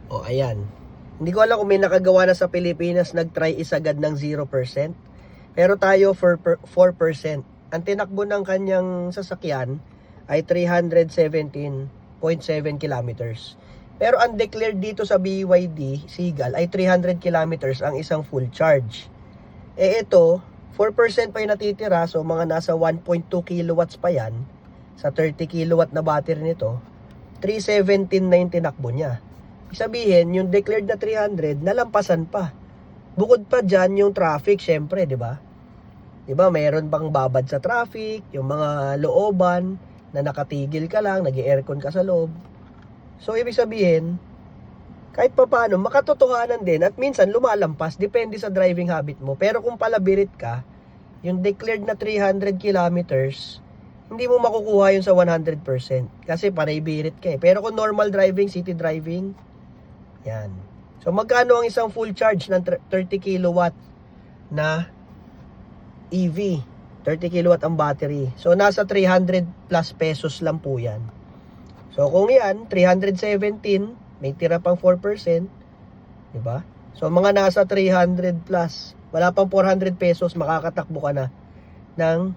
O, ayan. Hindi ko alam kung may nakagawa na sa Pilipinas nag-try isagad ng 0%. Pero tayo for 4%. Ang tinakbo ng kanyang sasakyan ay 317.7 kilometers. Pero ang declared dito sa BYD Seagull ay 300 kilometers ang isang full charge. Eh ito, 4% pa yung natitira, so mga nasa 1.2 kilowatts pa yan. Sa 30 kilowatt na battery nito, 317 na yung tinakbo niya. Ibig sabihin, yung declared na 300, nalampasan pa. Bukod pa dyan yung traffic, syempre, di ba? Di ba, mayroon bang babad sa traffic, yung mga looban na nakatigil ka lang, nag-aircon ka sa loob. So, ibig sabihin, kahit pa paano, makatotohanan din at minsan lumalampas, depende sa driving habit mo. Pero kung palabirit ka, yung declared na 300 kilometers, hindi mo makukuha yun sa 100% kasi panay birit ka eh. Pero kung normal driving, city driving, yan. So magkano ang isang full charge ng 30 kilowatt na EV? 30 kilowatt ang battery. So nasa 300 plus pesos lang po yan. So kung yan, 317, may tira pang 4%, di ba? So mga nasa 300 plus, wala pang 400 pesos, makakatakbo ka na ng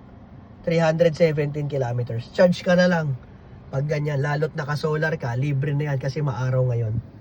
317 kilometers. Charge ka na lang. Pag ganyan, lalot naka-solar ka, libre na yan kasi maaraw ngayon.